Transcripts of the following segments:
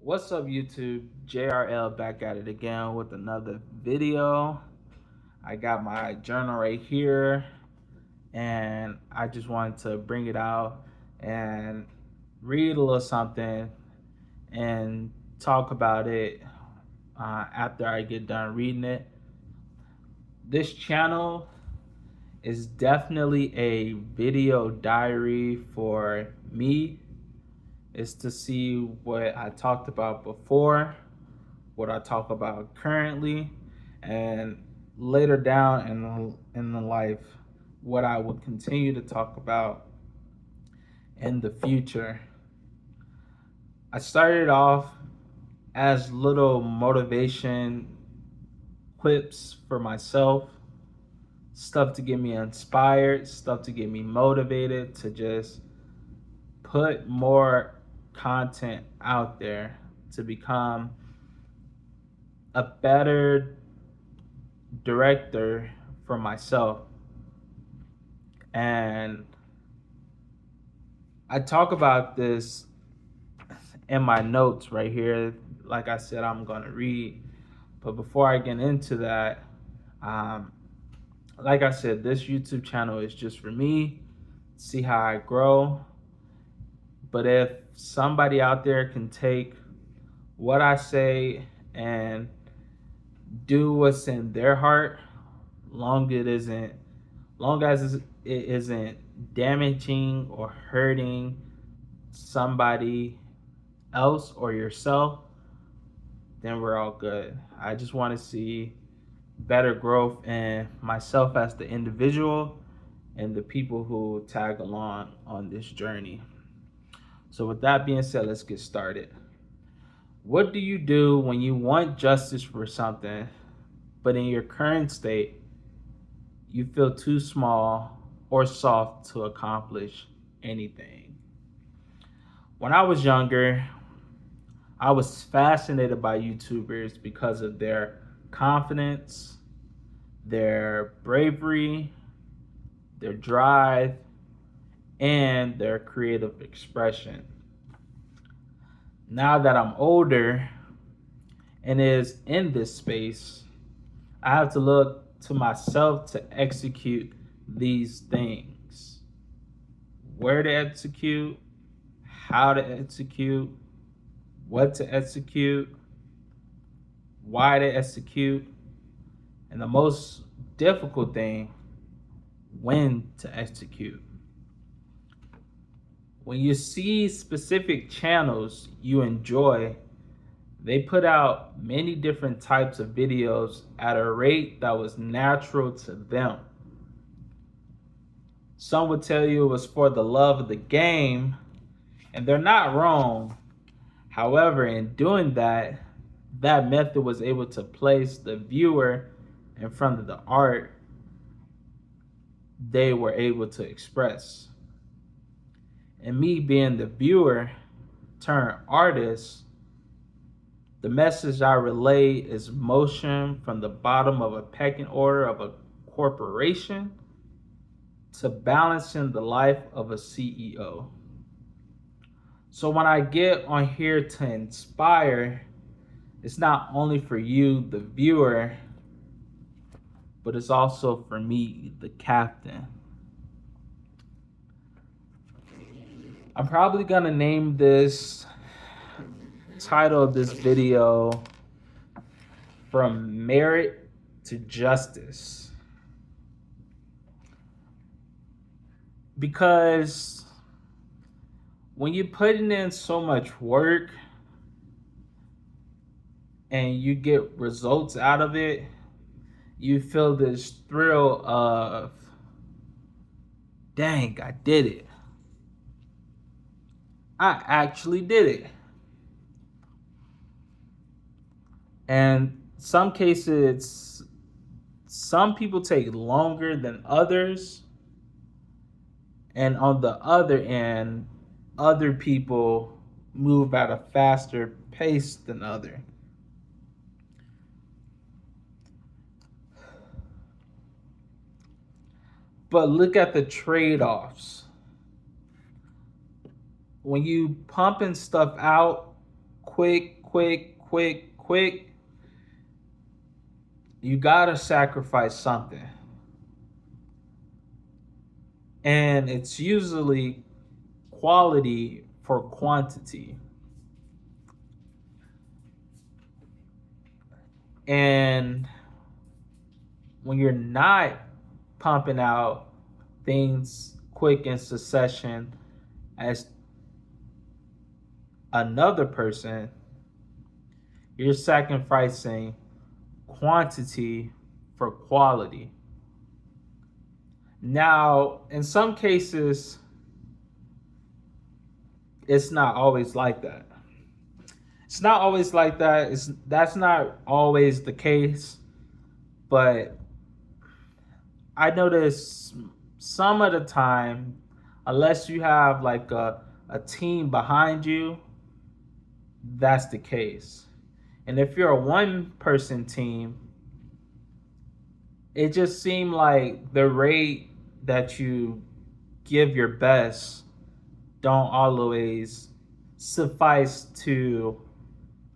What's up, YouTube? JRL back at it again with another video. I got my journal right here, and I just wanted to bring it out and read a little something and talk about it after I get done reading it. This channel is definitely a video diary for me. It's to see what I talked about before, what I talk about currently, and later down in the life, what I would continue to talk about in the future. I started off as little motivation clips for myself, stuff to get me inspired, stuff to get me motivated to just put more content out there to become a better director for myself. And I talk about this in my notes right here. Like I said, I'm going to read. But before I get into that, um, like I said, this YouTube channel is just for me, see how I grow. But if somebody out there can take what I say and do what's in their heart, long as it isn't damaging or hurting somebody else or yourself, then we're all good. I just want to see better growth in myself as the individual and the people who tag along on this journey. So, with that being said, let's get started. What do you do when you want justice for something, but in your current state, you feel too small or soft to accomplish anything? When I was younger, I was fascinated by YouTubers because of their confidence, their bravery, their drive, and their creative expression. Now that I'm older and is in this space, I have to look to myself to execute these things. Where to execute, how to execute, what to execute, why to execute, and the most difficult thing, when to execute. When you see specific channels you enjoy, they put out many different types of videos at a rate that was natural to them. Some would tell you it was for the love of the game, and they're not wrong. However, in doing that, that method was able to place the viewer in front of the art they were able to express. And me being the viewer turned artist, the message I relay is motion from the bottom of a pecking order of a corporation to balancing the life of a CEO. So when I get on here to inspire, it's not only for you, the viewer, but it's also for me, the captain. I'm probably gonna name this title of this video From Merit to Justice. Because when you're putting in so much work and you get results out of it, you feel this thrill of, dang, I did it. I actually did it. And some cases, some people take longer than others. And on the other end, other people move at a faster pace than others. But look at the trade-offs. When you pumping stuff out quick, quick, quick, quick, you gotta sacrifice something. And it's usually quality for quantity. And when you're not pumping out things quick in succession as another person, you're sacrificing quantity for quality. Now, in some cases, it's not always like that. It's not always like that. That's not always the case, but I notice some of the time, unless you have like a team behind you, that's the case. And if you're a one person team, it just seemed like the rate that you give your best don't always suffice to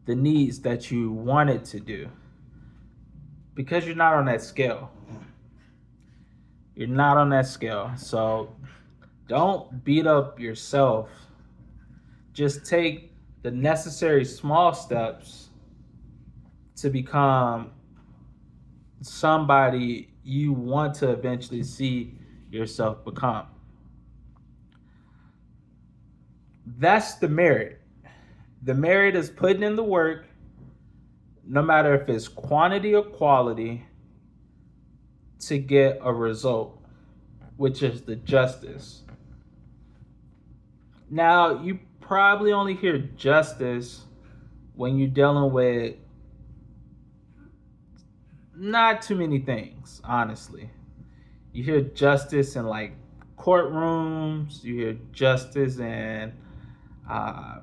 the needs that you wanted to do because you're not on that scale. You're not on that scale. So don't beat up yourself. Just take the necessary small steps to become somebody you want to eventually see yourself become. That's the merit. The merit is putting in the work, no matter if it's quantity or quality, to get a result, which is the justice. Now, you probably only hear justice when you're dealing with not too many things, honestly. You hear justice in like courtrooms, you hear justice in, uh,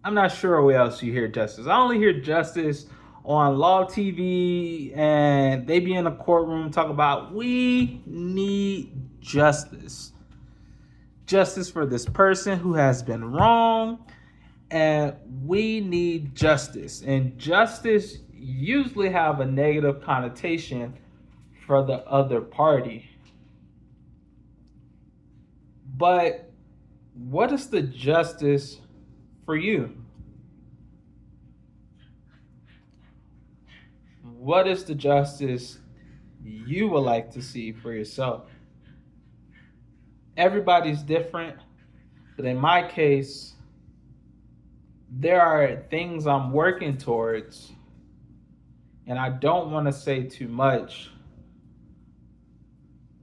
I'm not sure where else you hear justice. I only hear justice on Law TV, and they be in a courtroom talking about we need justice. Justice for this person who has been wrong, and we need justice. And justice usually have a negative connotation for the other party. But what is the justice for you? What is the justice you would like to see for yourself? Everybody's different, but in my case, there are things I'm working towards, and I don't want to say too much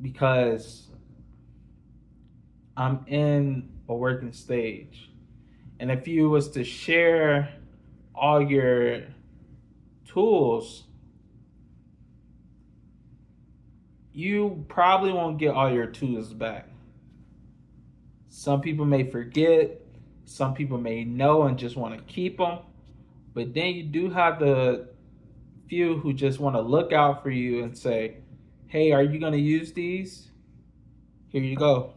because I'm in a working stage. And if you was to share all your tools, you probably won't get all your tools back. Some people may forget, some people may know and just want to keep them, but then you do have the few who just want to look out for you and say, hey, are you going to use these? Here you go.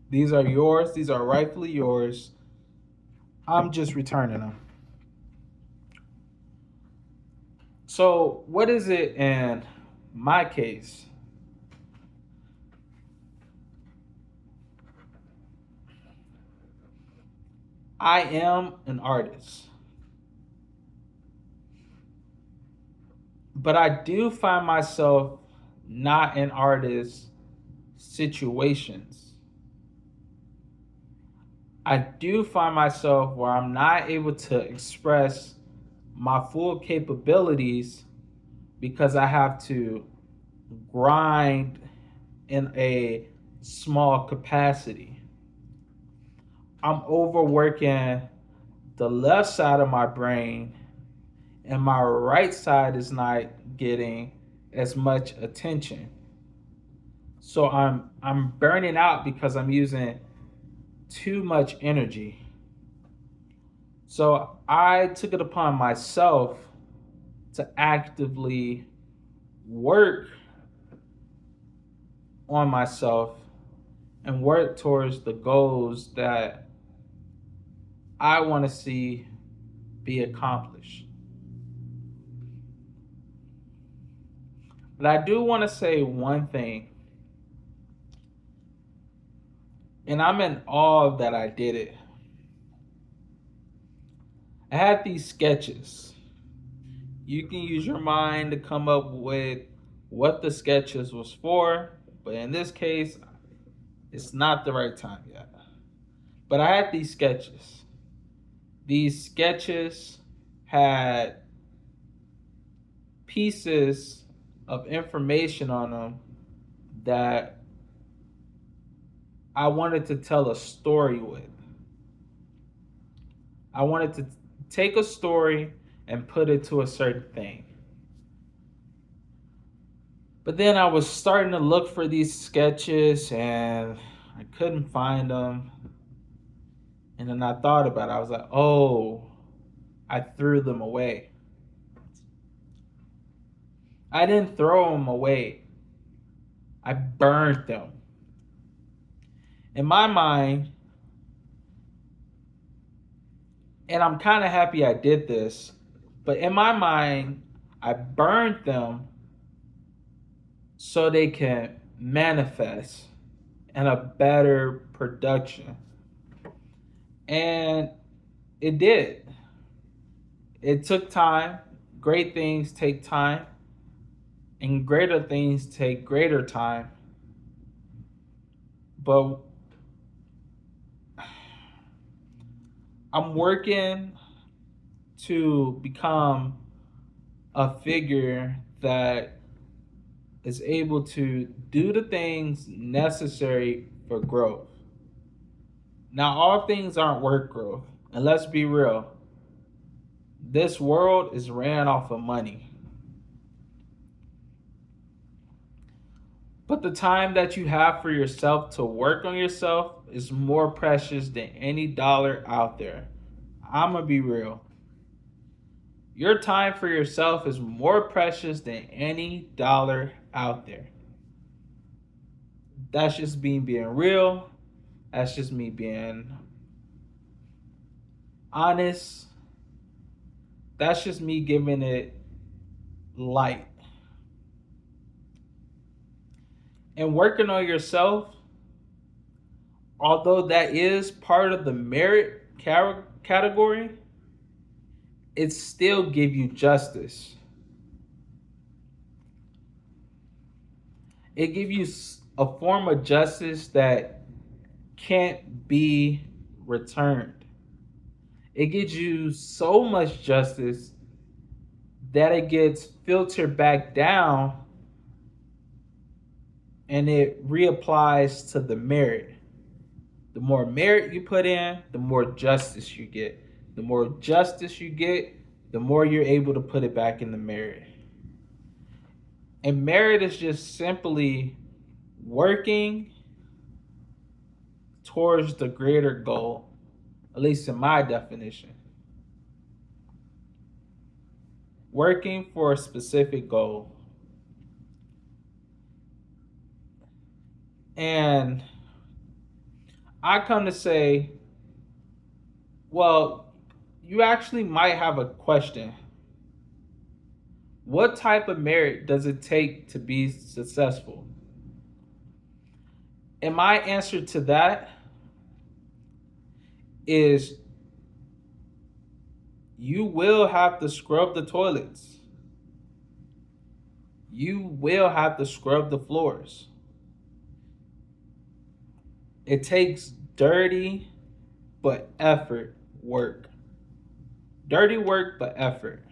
These are yours. These are rightfully yours. I'm just returning them. So, what is it in my case? I am an artist, but I do find myself not in artist situations. I do find myself where I'm not able to express my full capabilities because I have to grind in a small capacity. I'm overworking the left side of my brain, and my right side is not getting as much attention. So I'm burning out because I'm using too much energy. So I took it upon myself to actively work on myself and work towards the goals that I want to see be accomplished. But I do want to say one thing, and I'm in awe that I did it. I had these sketches. You can use your mind to come up with what the sketches was for, but in this case, it's not the right time yet. But I had these sketches. These sketches had pieces of information on them that I wanted to tell a story with. I wanted to take a story and put it to a certain thing. But then I was starting to look for these sketches and I couldn't find them. And then I thought about it. I was like, oh, I threw them away. I didn't throw them away, I burned them. In my mind, and I'm kind of happy I did this, but in my mind, I burned them so they can manifest in a better production. And it did. It took time. Great things take time, and greater things take greater time. But I'm working to become a figure that is able to do the things necessary for growth. Now, all things aren't work growth. And let's be real, this world is ran off of money. But the time that you have for yourself to work on yourself is more precious than any dollar out there. I'm going to be real. Your time for yourself is more precious than any dollar out there. That's just me being real. That's just me being honest. That's just me giving it light. And working on yourself, although that is part of the merit category, it still give you justice. It gives you a form of justice that can't be returned. It gives you so much justice that it gets filtered back down and it reapplies to the merit. The more merit you put in, the more justice you get. The more justice you get, the more you're able to put it back in the merit. And merit is just simply working towards the greater goal, at least in my definition. Working for a specific goal. And I come to say, well, you actually might have a question. What type of merit does it take to be successful? And my answer to that is you will have to scrub the toilets. You will have to scrub the floors. It takes dirty but effort work. Dirty work but effort.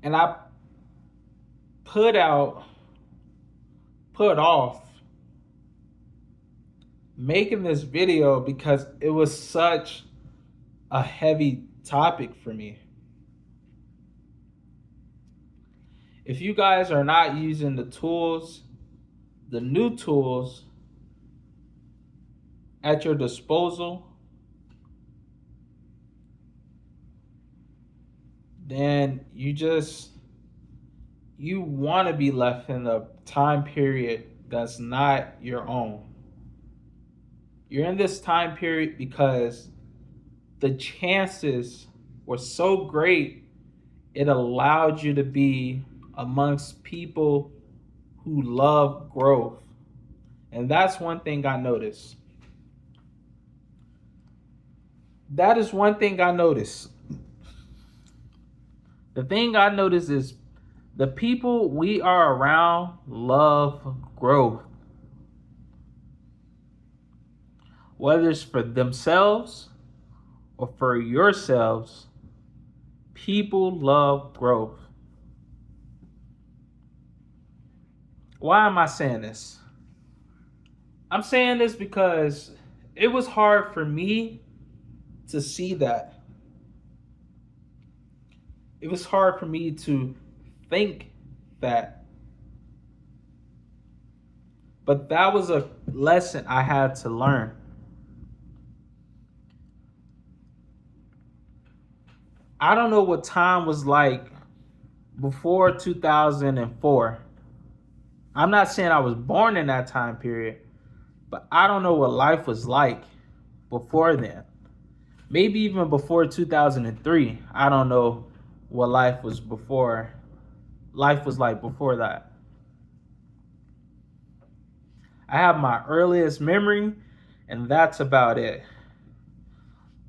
And I put off making this video because it was such a heavy topic for me. If you guys are not using the tools, the new tools at your disposal, then you want to be left in a time period that's not your own. You're in this time period because the chances were so great, it allowed you to be amongst people who love growth. And that's one thing I noticed. That is one thing I noticed. The thing I noticed is the people we are around love growth. Whether it's for themselves or for yourselves, people love growth. Why am I saying this? I'm saying this because it was hard for me to see that. It was hard for me to think that. But that was a lesson I had to learn. I don't know what time was like before 2004. I'm not saying I was born in that time period, but I don't know what life was like before then. Maybe even before 2003. I don't know what life was like before that. I have my earliest memory, and that's about it.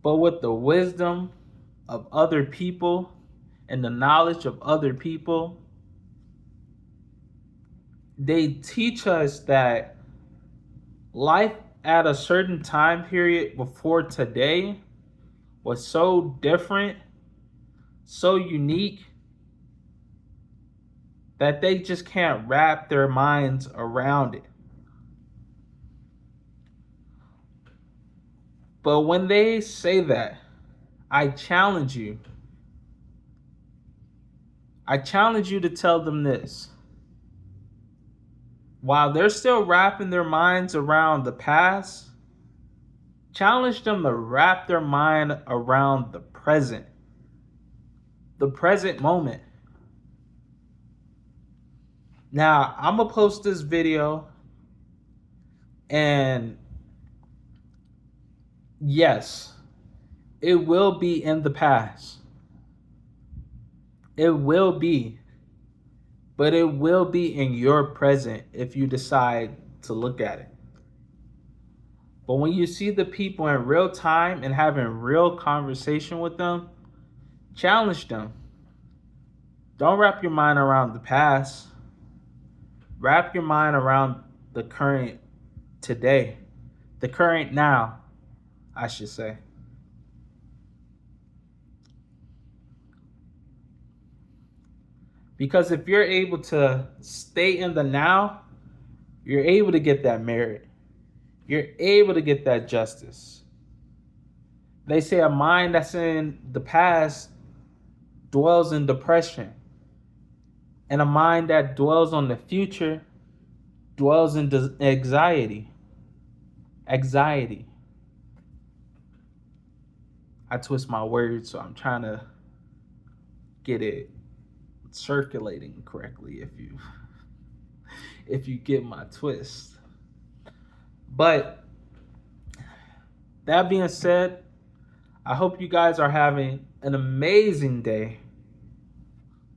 But with the wisdom of other people and the knowledge of other people, they teach us that life at a certain time period before today was so different, so unique, that they just can't wrap their minds around it. But when they say that, I challenge you. I challenge you to tell them this. While they're still wrapping their minds around the past, challenge them to wrap their mind around the present moment. Now, I'm going to post this video, and yes, it will be in the past. It will be. But it will be in your present if you decide to look at it. But when you see the people in real time and having real conversation with them, challenge them. Don't wrap your mind around the past. Wrap your mind around the current today. The current now, I should say. Because if you're able to stay in the now, you're able to get that merit. You're able to get that justice. They say a mind that's in the past dwells in depression. And a mind that dwells on the future dwells in anxiety. Anxiety. I twist my words, so I'm trying to get it circulating correctly if you get my twist. But that being said, I hope you guys are having an amazing day,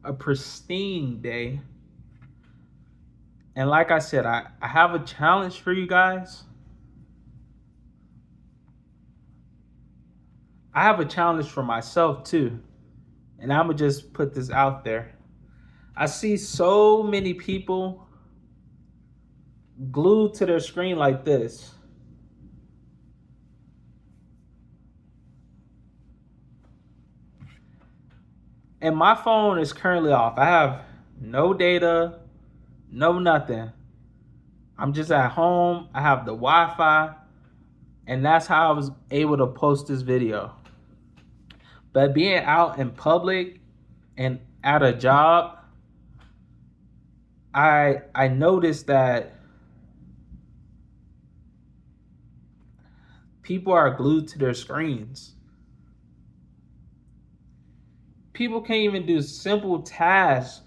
a pristine day. And like I said, I have a challenge for you guys. I have a challenge for myself too. And I'm going to just put this out there. I see so many people glued to their screen like this. And my phone is currently off. I have no data, no nothing. I'm just at home. I have the Wi-Fi. And that's how I was able to post this video. But being out in public and at a job, I noticed that people are glued to their screens. People can't even do simple tasks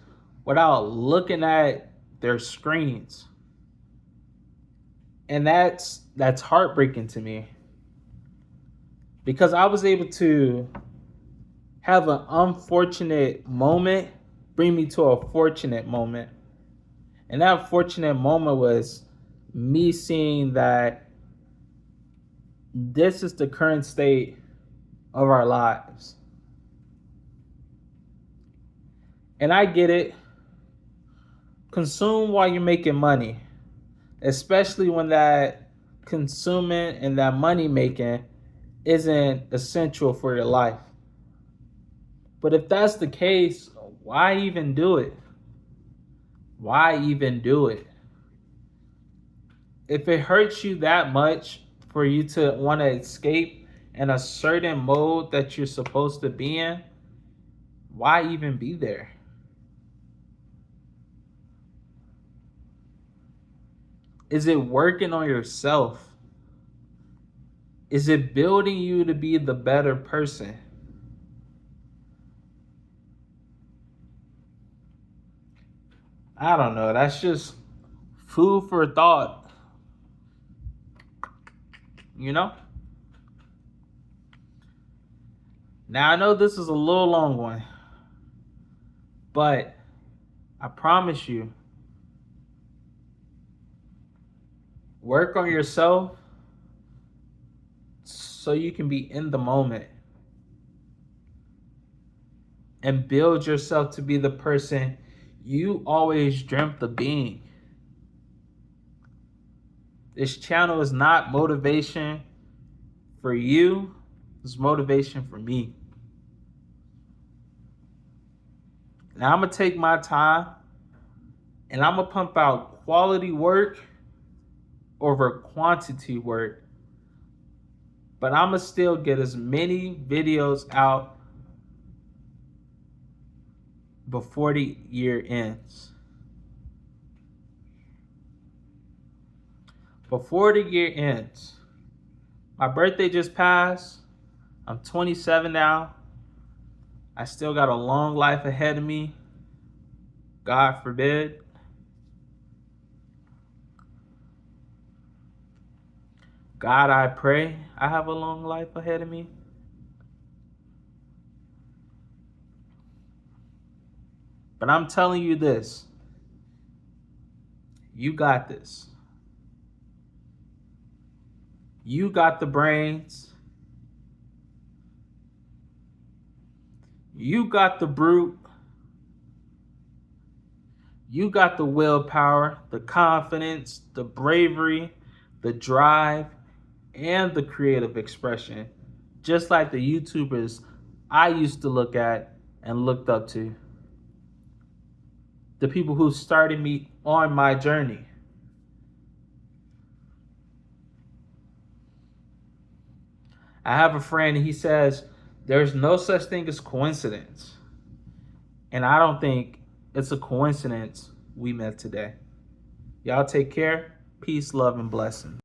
without looking at their screens. And that's heartbreaking to me, because I was able to have an unfortunate moment bring me to a fortunate moment. And that fortunate moment was me seeing that this is the current state of our lives. And I get it. Consume while you're making money, especially when that consuming and that money making isn't essential for your life. But if that's the case, why even do it? Why even do it? If it hurts you that much for you to want to escape in a certain mode that you're supposed to be in, why even be there? Is it working on yourself? Is it building you to be the better person? I don't know. That's just food for thought, you know? Now, I know this is a little long one, but I promise you, work on yourself so you can be in the moment and build yourself to be the person you always dreamt of being. This channel is not motivation for you, it's motivation for me. Now I'm gonna take my time and I'm gonna pump out quality work over quantity work. But I'm gonna still get as many videos out before the year ends. Before the year ends. My birthday just passed. I'm 27 now. I still got a long life ahead of me. God forbid. God, I pray I have a long life ahead of me. But I'm telling you this. You got this. You got the brains. You got the brute. You got the willpower, the confidence, the bravery, the drive, and the creative expression. Just like the YouTubers I used to look at and looked up to. The people who started me on my journey. I have a friend, he says, there's no such thing as coincidence. And I don't think it's a coincidence we met today. Y'all take care. Peace, love, and blessings.